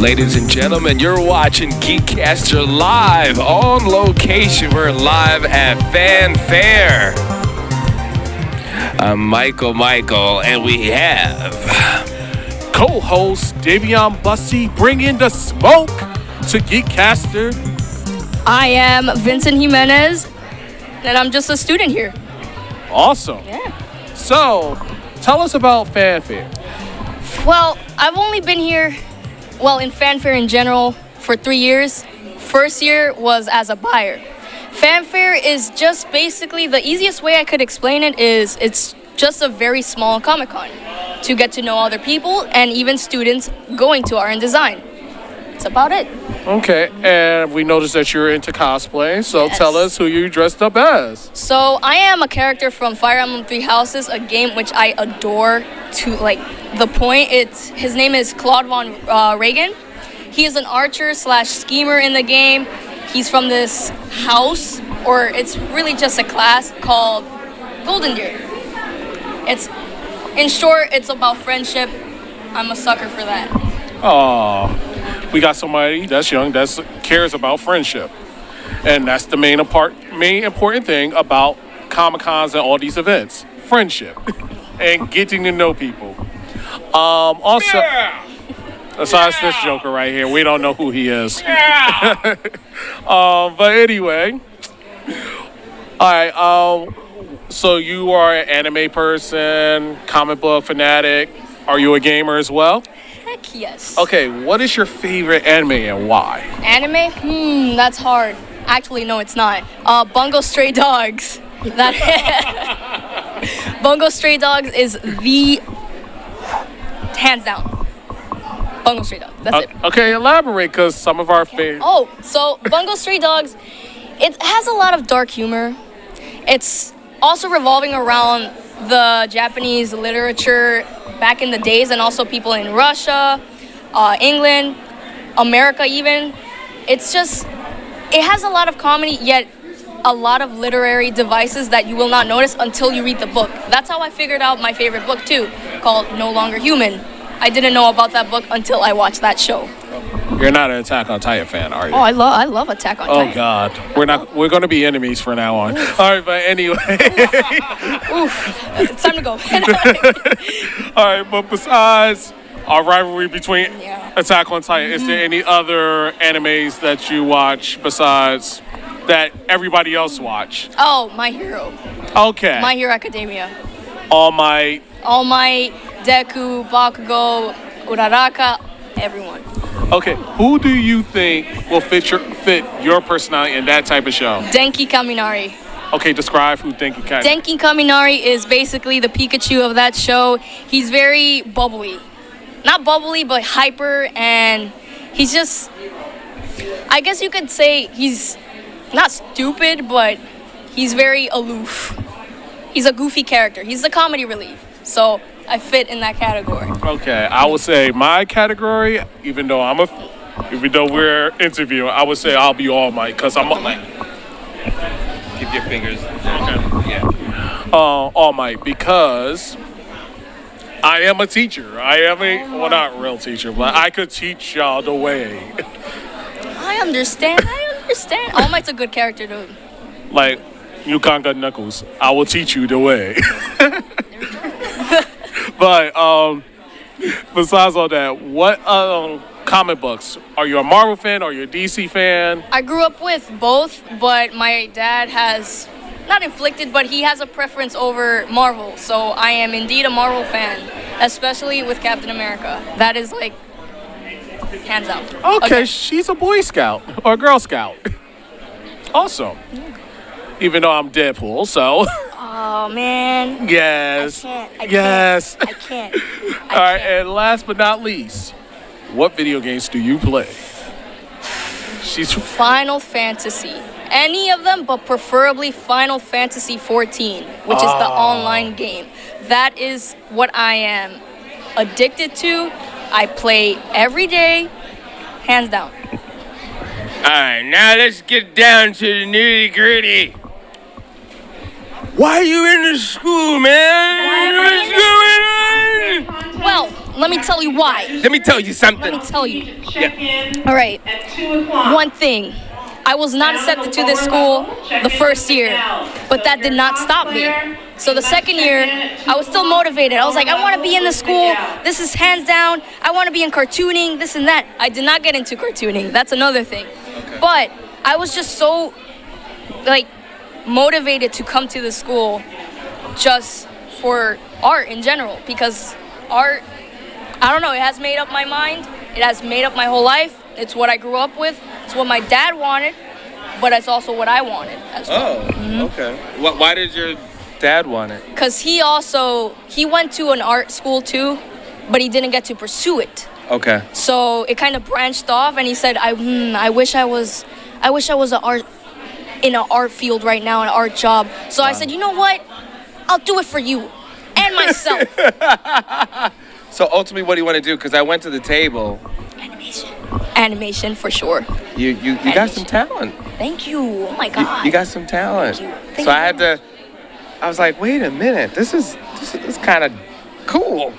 Ladies and gentlemen, you're watching Geekcaster live on location. We're live at FANFAIRE. I'm Michael, and we have co-host Davion Bussy bringing the smoke to Geekcaster. I am Vincent Jimenez, and I'm just a student here. Awesome. Yeah. So, tell us about FANFAIRE. Well, I've only been here, in FANFAIRE in general, for 3 years. First year was as a buyer. FANFAIRE is just basically, the easiest way I could explain it is it's just a very small Comic-Con to get to know other people and even students going to art and design. That's about it. Okay, and we noticed that you're into cosplay, so Yes. Tell us who you dressed up as. So I am a character from Fire Emblem Three Houses, a game which I adore to the point. His name is Claude Von Reagan. He is an archer / schemer in the game. He's from this house, or it's really just a class called Golden Deer. In short, it's about friendship. I'm a sucker for that. Oh, we got somebody that's young that cares about friendship, and that's the main important thing about Comic-Cons and all these events: friendship and getting to know people. Also, besides this joker right here, we don't know who he is. But anyway, all right. So you are an anime person, comic book fanatic. Are you a gamer as well? Heck yes. Okay, what is your favorite anime and why? Anime? That's hard. Actually, no, it's not. Bungo Stray Dogs. Bungo Stray Dogs is the hands down. Bungo Stray Dogs. That's it. Okay, elaborate, because some of our favorite. Oh, so Bungo Stray Dogs, it has a lot of dark humor. It's also revolving around the Japanese literature back in the days, and also people in Russia, England, America even. It has a lot of comedy, yet a lot of literary devices that you will not notice until you read the book. That's how I figured out my favorite book too, called No Longer Human. I didn't know about that book until I watched that show. You're not an Attack on Titan fan, are you? Oh, I love Attack on Titan. Oh God, we're going to be enemies from now on. All right, but anyway. Oof, it's time to go. All right, but besides our rivalry between Yeah. Attack on Titan, is there any other animes that you watch besides that everybody else watch? Oh, My Hero. Okay. My Hero Academia. All Might, Deku, Bakugo, Uraraka, everyone. Okay, who do you think will fit your personality in that type of show? Denki Kaminari. Okay, describe who Denki Kaminari. Denki Kaminari is basically the Pikachu of that show. He's very bubbly. Not bubbly, but hyper, and he's just, I guess you could say he's not stupid, but he's very aloof. He's a goofy character. He's the comedy relief. So I fit in that category. Okay, I would say my category, even though we're interviewing, I would say I'll be All Might, because I'm keep your fingers. Okay. Yeah. All Might, because I am a teacher. Not a real teacher, but I could teach y'all the way. I understand. All Might's a good character, dude. Like, you can't got knuckles. I will teach you the way. But besides all that, what comic books? Are you a Marvel fan? Are you a DC fan? I grew up with both, but my dad has, not inflicted, but he has a preference over Marvel. So I am indeed a Marvel fan, especially with Captain America. That is hands out. Okay, she's a Boy Scout or Girl Scout. Awesome. Even though I'm Deadpool, so. Oh, man. Yes. I can't. All right, and last but not least, what video games do you play? Final Fantasy. Any of them, but preferably Final Fantasy 14, which is the online game. That is what I am addicted to. I play every day, hands down. All right, now let's get down to the nitty gritty. Why are you in the school, man? What's going on? Well, Let me tell you why. Let me tell you something. Let me tell you. Yeah. All right. One thing. I was not accepted to this school the first year, but that did not stop me. So the second year, I was still motivated. I was like, I want to be in the school. This is hands down. I want to be in cartooning, this and that. I did not get into cartooning. That's another thing. Okay. But I was just so, like, motivated to come to the school just for art in general, because art, I don't know, it has made up my mind. It has made up my whole life. It's what I grew up with. It's what my dad wanted, but it's also what I wanted as well. Oh, okay. Why did your dad want it? Because he went to an art school too, but he didn't get to pursue it. Okay. So it kind of branched off, and he said, I wish I was in an art field right now, an art job. So I said, you know what? I'll do it for you and myself. So ultimately, what do you want to do? Because I went to the table. Animation for sure. You got some talent. Thank you. Oh my God. You got some talent. Thank So you. I was like, wait a minute, this is kind of cool.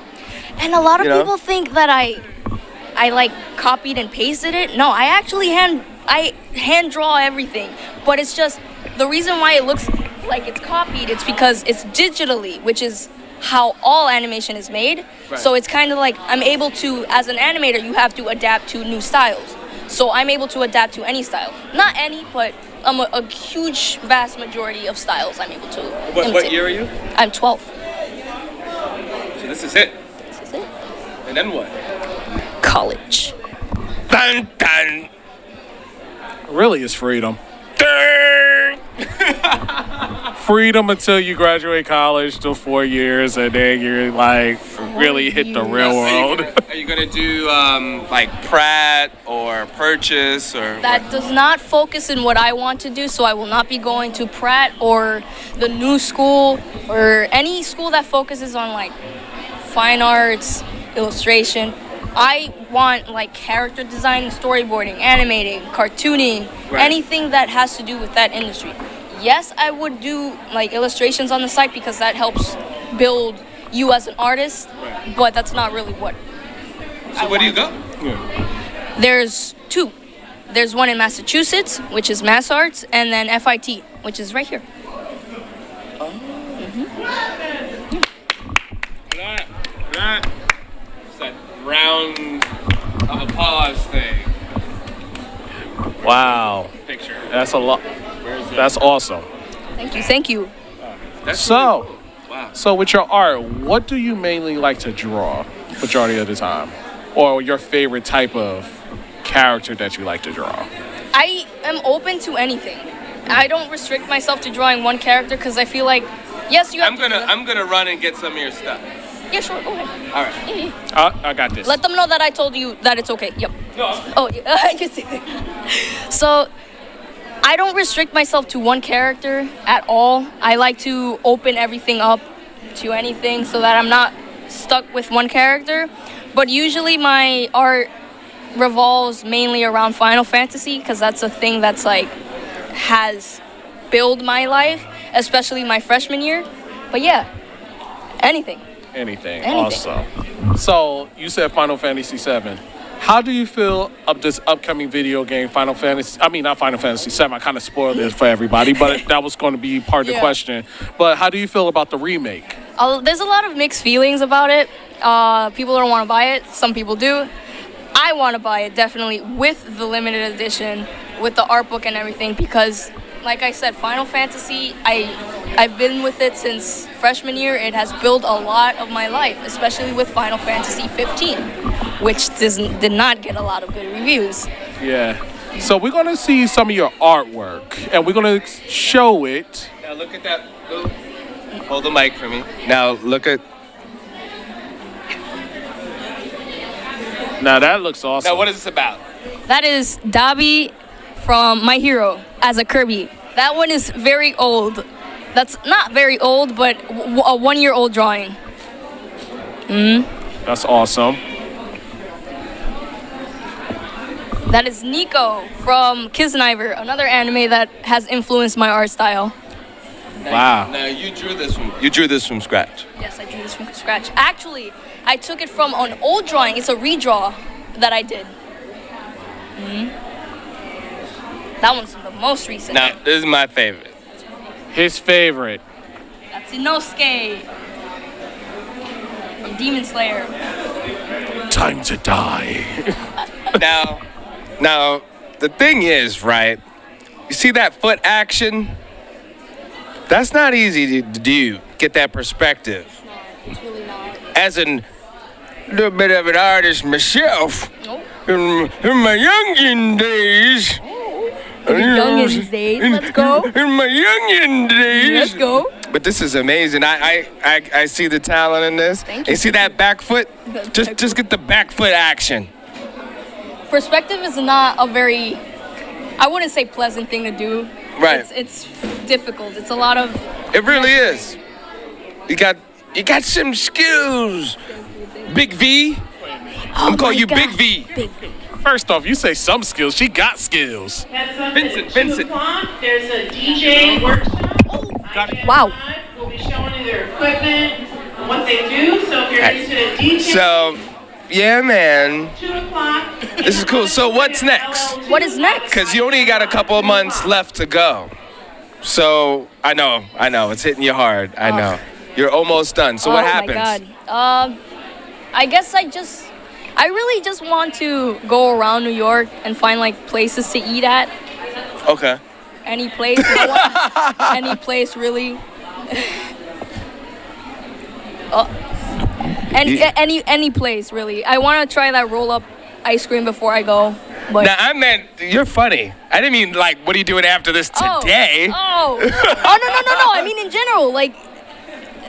And a lot of You know? people think that I like copied and pasted it. No, I actually hand draw everything. But it's just the reason why it looks like it's copied, it's because it's digitally, which is how all animation is made. Right. So it's kind of like I'm able to, as an animator, you have to adapt to new styles. So I'm able to adapt to any style. Not any, but a huge, vast majority of styles I'm able to imitate. What year are you? I'm 12. So this is it. This is it. And then what? College. Dun, dun, Really, it's freedom. dun. Freedom until you graduate college, till 4 years, and then you're like really hit the real world. Are you gonna do like Pratt or Purchase or? That does not focus in what I want to do, so I will not be going to Pratt or the new school or any school that focuses on like fine arts, illustration. I want like character designing, storyboarding, animating, cartooning, Right. anything that has to do with that industry. Yes, I would do like illustrations on the site because that helps build you as an artist, Right. but that's not really what. So where do you go? There's two. There's one in Massachusetts, which is Mass Arts, and then FIT, which is right here. It's that round of applause thing. Wow, Picture. that's a lot. Where's it? That's awesome. Thank you, thank you. That's So, really cool. Wow. so with your art, what do you mainly like to draw majority of the time? Or your favorite type of character that you like to draw? I am open to anything. I don't restrict myself to drawing one character because I feel like, yes, you have I'm gonna run and get some of your stuff. Yeah, sure, go ahead. All right. Yeah, yeah. I got this. Let them know that I told you that it's okay. Yep. No. Oh, yeah. You see. So, I don't restrict myself to one character at all. I like to open everything up to anything so that I'm not stuck with one character. But usually my art revolves mainly around Final Fantasy because that's a thing that's like has built my life, especially my freshman year. But yeah, anything. Anything. Anything. Awesome. So you said Final Fantasy VII. How do you feel of this upcoming video game, Final Fantasy? I mean, not Final Fantasy VII. I kind of spoiled this for everybody, but that was going to be part of the Yeah. question. But how do you feel about the remake? There's a lot of mixed feelings about it. People don't want to buy it. Some people do. I want to buy it definitely with the limited edition, with the art book and everything, because, like I said, Final Fantasy, I've been with it since freshman year. It has built a lot of my life, especially with Final Fantasy 15, which did not get a lot of good reviews. Yeah. So we're going to see some of your artwork, and we're going to show it. Now look at that. Hold the mic for me. Now look at. Now that looks awesome. Now what is this about? That is Dabi from My Hero as a Kirby. That one is very old. That's not very old, but a 1-year-old drawing. That's awesome. That is Nico from Kisniver, another anime that has influenced my art style. Wow. Now you drew this from scratch. Yes, I drew this from scratch. Actually, I took it from an old drawing. It's a redraw that I did. That one's the most recent. Now, this is my favorite. His favorite. That's Inosuke from Demon Slayer. Time to die. Now, the thing is, right? You see that foot action? That's not easy to do. Get that perspective. It's really not. As a little bit of an artist myself, Nope. in my youngin' days. Youngin' days, let's go. In my youngin' days. Let's go. But this is amazing. I see the talent in this. Thank You you. see that back foot? Just get the back foot action. Perspective is not a very, I wouldn't say pleasant thing to do. Right. It's difficult. It's a lot of. It really is. You got some skills. Big V. I'm calling you Big V. Big V. First off, you say some skills. She got skills. Heads up Vincent, at 2 Vincent. o'clock, there's a DJ workshop. Wow. We'll be showing you their equipment and what they do. So if you're interested in DJing, So, yeah, man. 2 o'clock. This is cool. So what's next? What is next? Because you only got a couple of months left to go. So, I know. It's hitting you hard. I know. You're almost done. So what happens? Oh my God. I guess I really just want to go around New York and find like places to eat at. Okay. Any place. Any place really. Any place really. I want to try that roll up ice cream before I go. But Now, I meant, you're funny. I didn't mean, like, what are you doing after this today? Oh no. I mean in general, like.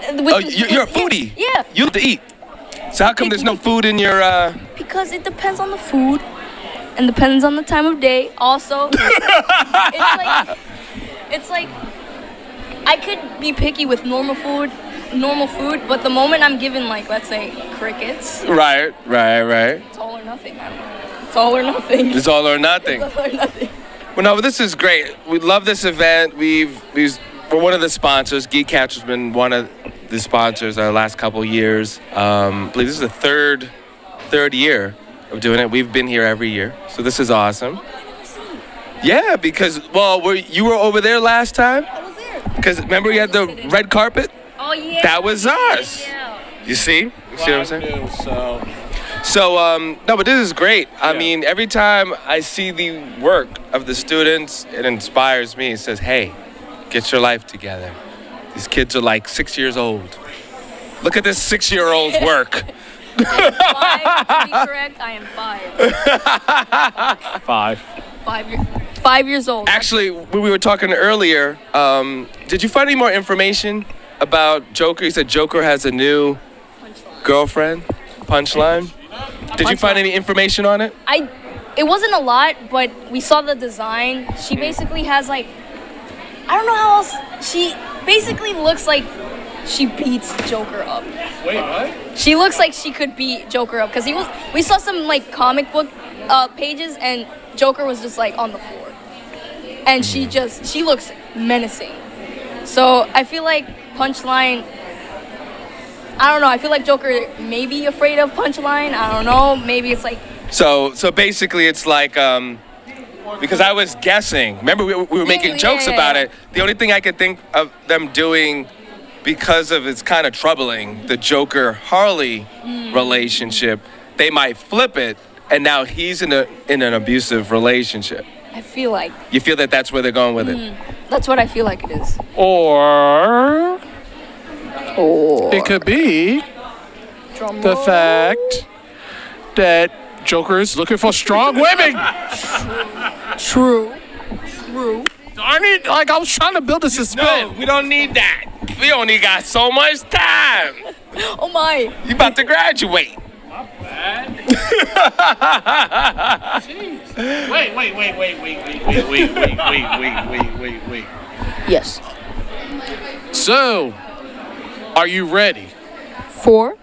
You're a foodie. Yeah. You have to eat. So how come there's no food in your, Because it depends on the food and depends on the time of day. Also, it's like I could be picky with normal food, but the moment I'm given like, let's say, crickets, Right. it's all or nothing. I don't know. It's all or nothing. It's all or nothing. It's all or nothing. Well, no, this is great. We love this event. We're one of the sponsors. Geek Catcher's been one of the sponsors our last couple years. I believe this is the third year of doing it. We've been here every year, so this is awesome. Yeah, because you were over there last time. I was there. Because remember you had the red carpet. Oh yeah. That was us. Yeah. You see? You see what I'm saying? So, So, no, but this is great. I mean, every time I see the work of the students, it inspires me. It says, hey, get your life together. These kids are like 6 years old. Look at this 6-year-old's work. I am 5. To be correct, I am 5. 5 years old. Actually, when we were talking earlier, did you find any more information about Joker? You said Joker has a new girlfriend, Punchline. Did you find any information on it? It wasn't a lot, but we saw the design. She basically has like, I don't know how else. She basically looks like she beats Joker up. wait, what? She looks like she could beat Joker up because we saw some like comic book pages and Joker was just like on the floor, and she looks menacing. So I feel like Punchline. I don't know. I feel like Joker may be afraid of Punchline. I don't know. Maybe it's like. So basically, it's like because I was guessing. Remember, we were making jokes about it. The only thing I could think of them doing, because of it's kind of troubling, the Joker-Harley relationship, they might flip it, and now he's in an abusive relationship. I feel like. You feel that that's where they're going with it? That's what I feel like it is. Or it could be the fact that Joker is looking for strong women. True. I was trying to build a suspense. No, we don't need that. We only got so much time. Oh my. You about to graduate. Wait. Yes. So, are you ready? 4?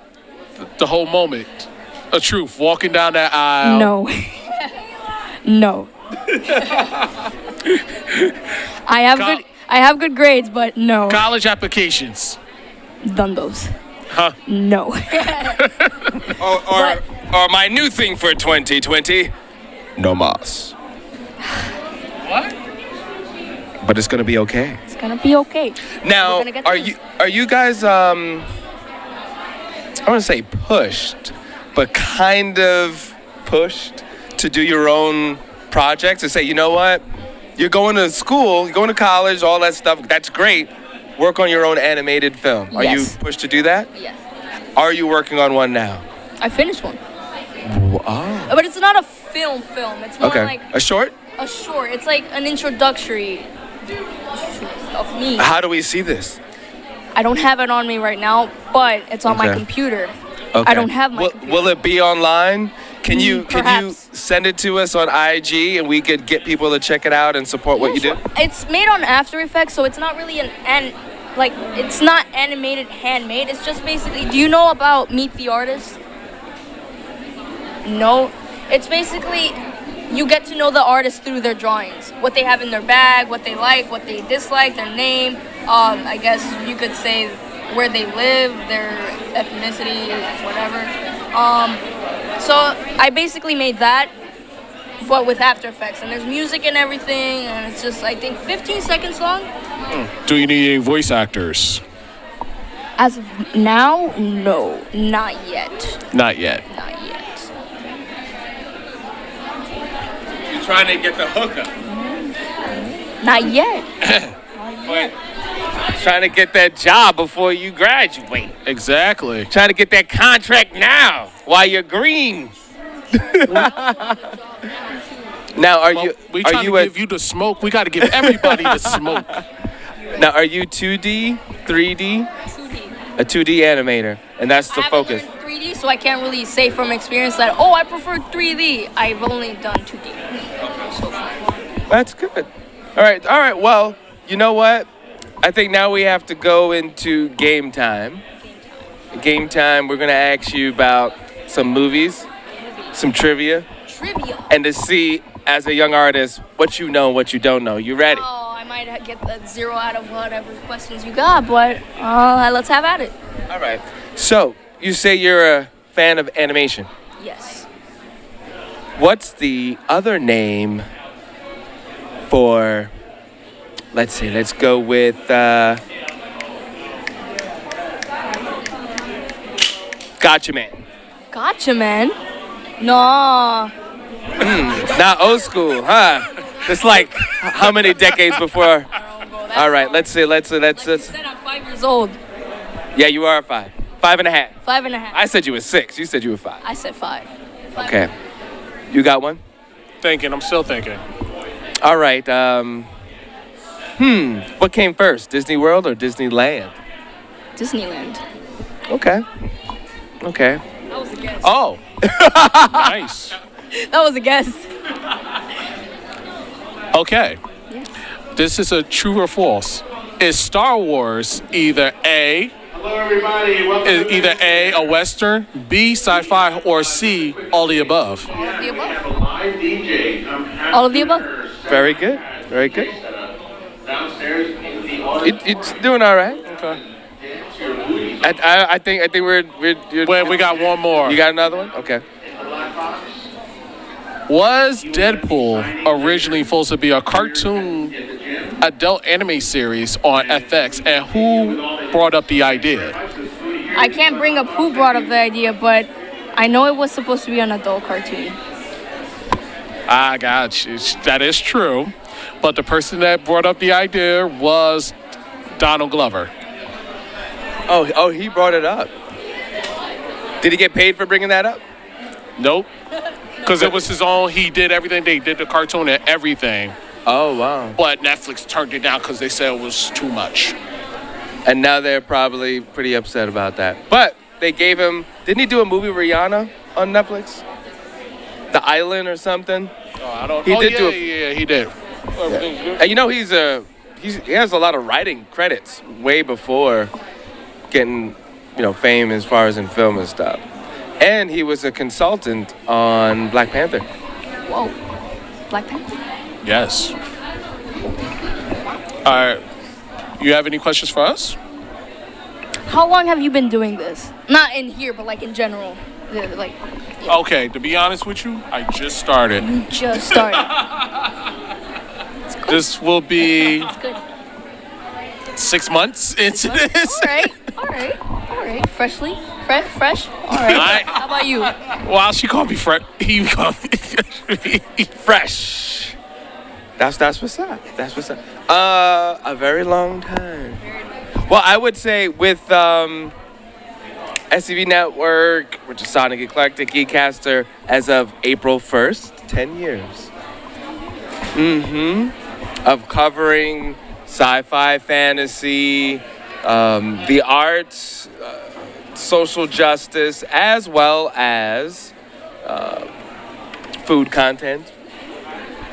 The whole moment of truth, walking down that aisle. No. No. I have good grades, but no. College applications. Done those. No. Or my new thing for 2020, no mas. What? But it's gonna be okay. It's gonna be okay. Now, We're gonna get are through you guys I want to say pushed, but kind of pushed to do your own projects and say, you know what, you're going to school, you're going to college, all that stuff. That's great. Work on your own animated film. Are you Yes. pushed to do that? Yes. Are you working on one now? I finished one. Oh. But it's not a film. It's more Okay. like A short? a short. It's like an introductory of me. How do we see this? I don't have it on me right now, but it's on my Okay. computer. Okay. I don't have my computer. Will it be online? Can you Perhaps. send it to us on IG and we could get people to check it out and support what you do? It's made on After Effects, so it's not really it's not animated handmade. It's just basically, do you know about Meet the Artist? No. It's basically, you get to know the artist through their drawings. What they have in their bag, what they like, what they dislike, their name. I guess you could say where they live, their ethnicity, whatever. So I basically made that, but with After Effects. And there's music and everything, and it's just, I think, 15 seconds long. Do you need any voice actors? As of now, no, not yet. Not yet. Not yet. You're trying to get the hookup. Not yet. Trying to get that job before you graduate. Exactly. Trying to get that contract now while you're green. Now, are you We are trying you to give you the smoke. We got to give everybody the smoke. now are you 2D, 3D? 2D. A 2D animator, and that's the I haven't focus. learned 3D, so I can't really say from experience that, oh, I prefer 3D. I've only done 2D so far. That's good. All right. Well, you know what? I think now we have to go into game time. Game time, we're going to ask you about some movies, some trivia, Trivia. and to see, as a young artist, what you know and what you don't know. You ready? Oh, I might get the 0 out of whatever questions you got, but let's have at it. All right. So, you say you're a fan of animation. Yes. What's the other name for, let's go with, Gotcha Man. Gotcha, man. No. Not old school, huh? It's like how many decades before? All right, let's see. Like you said, I'm 5 years old. Yeah, you are 5. 5.5. 5.5. I said you were 6. You said you were 5. I said 5. Okay. You got one? Thinking. I'm still thinking. All right. What came first, Disney World or Disneyland? Disneyland. Okay. That was a guess. Oh. Nice. That was a guess. Okay. This is a true or false. Is Star Wars either A, a Western, B, sci-fi, or C, all the above? All of the above. All of the above. Very good. It's doing all right. Okay. I think we're Wait, we got one more. You got another one? Okay. Was Deadpool originally supposed to be a cartoon adult anime series on FX, and who brought up the idea? I can't bring up who brought up the idea, but I know it was supposed to be an adult cartoon. I got you. That is true. But the person that brought up the idea was Donald Glover. Oh, he brought it up. Did he get paid for bringing that up? Nope. Because it was his own. He did everything. They did the cartoon and everything. Oh, wow. But Netflix turned it down because they said it was too much. And now they're probably pretty upset about that. But they gave him, didn't he do a movie with Rihanna on Netflix? The Island or something? Oh, I don't. He did do yeah, he did. Everything's good. And you know, he has a lot of writing credits way before getting, fame as far as in film and stuff. And he was a consultant on Black Panther. Whoa. Black Panther? Yes. All right. You have any questions for us? How long have you been doing this? Not in here, but like in general. Like Okay, to be honest with you, I just started. you just started. This will be It's good. 6 months into this. All right. Freshly, fresh. All right. How about you? Well, she called me fresh. He called me Fresh. That's what's up. That's what's up. A very long time. Well, I would say with SCV Network, which is Sonic Eclectic Geekcaster, as of April 1st, 10 years. Of covering sci-fi, fantasy, the arts, social justice, as well as food content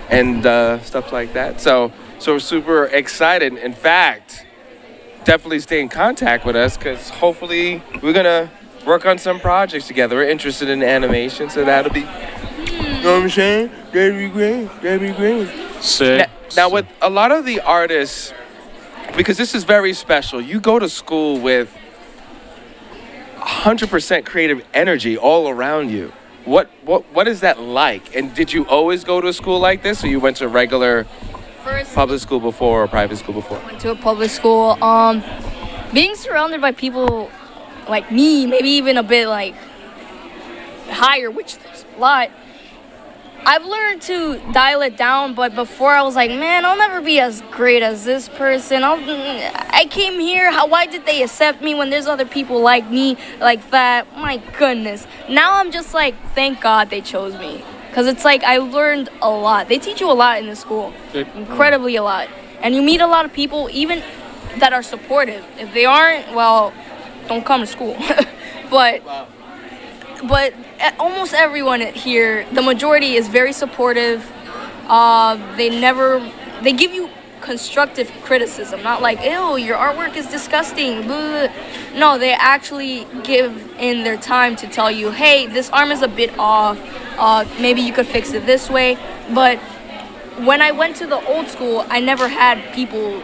and stuff like that. So we're super excited. In fact, definitely stay in contact with us because hopefully we're gonna work on some projects together. We're interested in animation, so that'll be. You know what I'm saying? That'd be great. That'd be great. Sick. Now, with a lot of the artists, because this is very special, you go to school with 100% creative energy all around you. What is that like? And did you always go to a school like this, or you went to a regular First, public school before or private school before? went to a public school. Being surrounded by people like me, maybe even a bit like higher, which there's a lot. I've learned to dial it down, but before I was like, man, I'll never be as great as this person. I came here. Why did they accept me when there's other people like me, like that? My goodness. Now I'm just like, thank God they chose me. Because it's like I learned a lot. They teach you a lot in this school. Incredibly a lot. And you meet a lot of people, even that are supportive. If they aren't, well, don't come to school. But almost everyone here, the majority is very supportive. They give you constructive criticism, not like, ew, your artwork is disgusting. Blah. No, they actually give in their time to tell you, hey, this arm is a bit off. Maybe you could fix it this way. But when I went to the old school, I never had people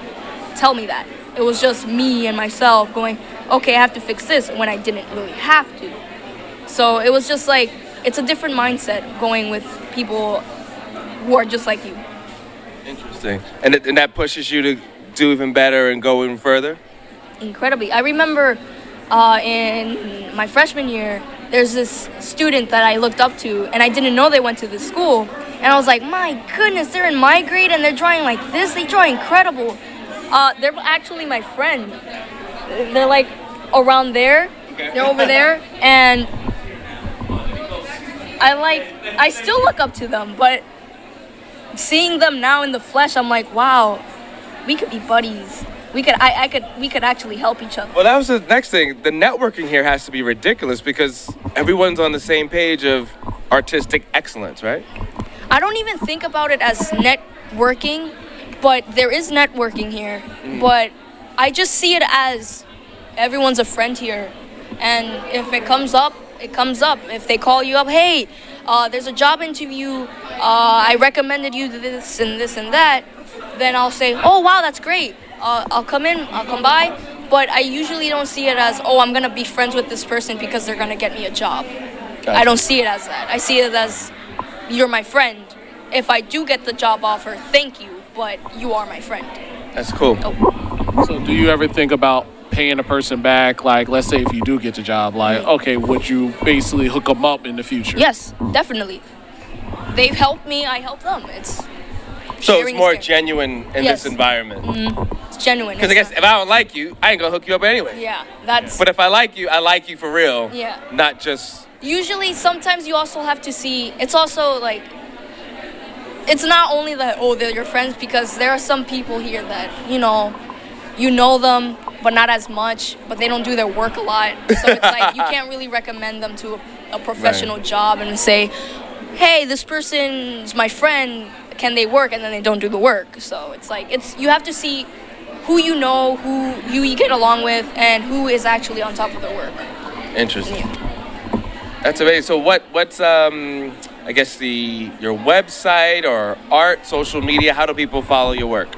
tell me that. It was just me and myself going, okay, I have to fix this when I didn't really have to. So it was just like, it's a different mindset going with people who are just like you. Interesting. And that pushes you to do even better and go even further? Incredibly. I remember in my freshman year, there's this student that I looked up to, and I didn't know they went to this school. And I was like, my goodness, they're in my grade and they're drawing like this. They draw incredible. They're actually my friend. They're like around there. They're over there. And I still look up to them, but seeing them now in the flesh, I'm like, wow, we could be buddies. We could actually help each other. Well, that was the next thing. The networking here has to be ridiculous because everyone's on the same page of artistic excellence, right? I don't even think about it as networking, but there is networking here. But I just see it as everyone's a friend here. And if it comes up, it comes up. If they call you up, hey, there's a job interview, I recommended you this and this and that, then I'll say, oh, wow, that's great. I'll come in, I'll come by. But I usually don't see it as, oh, I'm going to be friends with this person because they're going to get me a job. Gotcha. I don't see it as that. I see it as, you're my friend. If I do get the job offer, thank you, but you are my friend. That's cool. Oh. So do you ever think about paying a person back? Like, let's say if you do get the job, like, okay, would you basically hook them up in the future? Yes, definitely. They've helped me, I help them. So it's more sharing. genuine in Yes. this environment. It's genuine. Because I guess if I don't like you, I ain't gonna hook you up anyway. Yeah, that's... But if I like you for real. Yeah. Not just. Usually, sometimes you also have to see... It's also like... It's not only that, oh, they're your friends, because there are some people here that, you know them, but not as much, but they don't do their work a lot. So it's like, you can't really recommend them to a professional job and say, hey, this person's my friend, can they work? And then they don't do the work. So it's like, you have to see who you know, who you get along with, and who is actually on top of their work. Interesting. Yeah. That's amazing. So what's I guess your website or art, social media? How do people follow your work?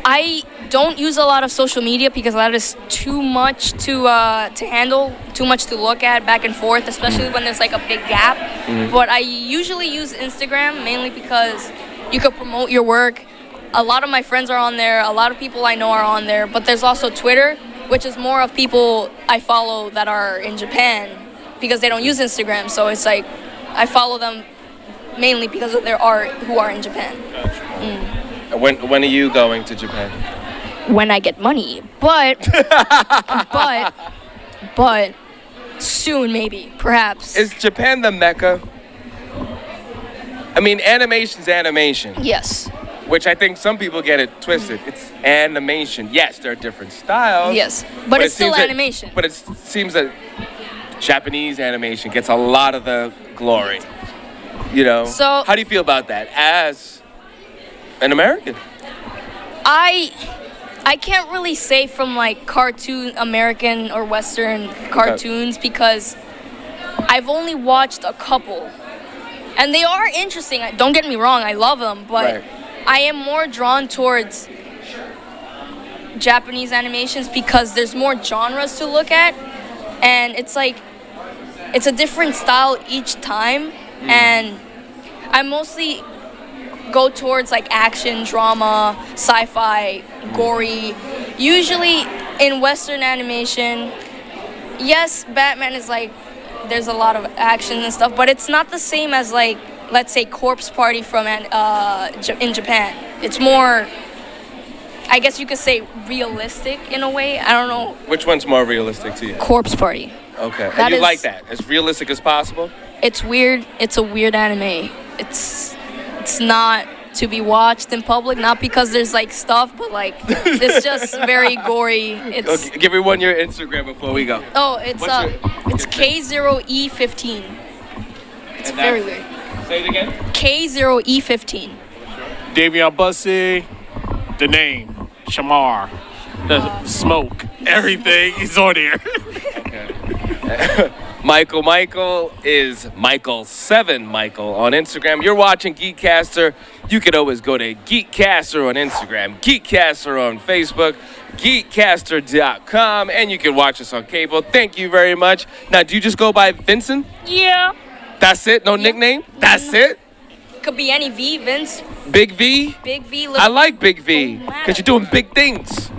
I don't use a lot of social media because that is too much to handle, too much to look at back and forth, especially when there's like a big gap. But I usually use Instagram mainly because you could promote your work. A lot of my friends are on there. A lot of people I know are on there. But there's also Twitter, which is more of people I follow that are in Japan because they don't use Instagram. So it's like I follow them mainly because of their art who are in Japan. When are you going to Japan? When I get money, but soon maybe, perhaps. Is Japan the Mecca? I mean, animation's animation. Yes. Which I think some people get it twisted. It's animation. Yes, there are different styles. Yes, but it's still animation. But it seems that Japanese animation gets a lot of the glory. You know? So, how do you feel about that as an American? I can't really say from like cartoon American or Western cartoons because I've only watched a couple. And they are interesting. Don't get me wrong, I love them, but I am more drawn towards Japanese animations because there's more genres to look at, and it's like it's a different style each time, and I mostly go towards like action, drama, sci-fi, gory. Usually in Western animation, yes, Batman is like there's a lot of action and stuff, but it's not the same as like, let's say, Corpse Party from in Japan. It's more, I guess you could say, realistic in a way. I don't know. Which one's more realistic to you? Corpse Party. Okay. And you like that? As realistic as possible? It's weird. It's a weird anime. It's not to be watched in public, not because there's like stuff, but like it's just very gory. It's give everyone your Instagram before we go. Oh, it's K0E15. It's very weird. Say it again. K0E15. Davion Bussy, the name, Shamar, the smoke, everything is on here. Michael is Michael7 Michael on Instagram. You're watching Geekcaster. You can always go to Geekcaster on Instagram, Geekcaster on Facebook, Geekcaster.com, and you can watch us on cable. Thank you very much. Now, do you just go by Vincent? Yeah. That's it? No nickname? That's it? Could be any V, Vince. Big V? Big V. I like Big V because you're doing big things.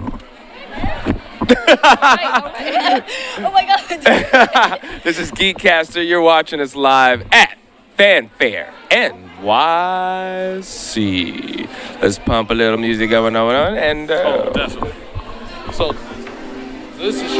Oh my God. This is Geekcaster. You're watching us live at FANFAIRE NYC. Let's pump a little music going on and Oh, definitely. So this is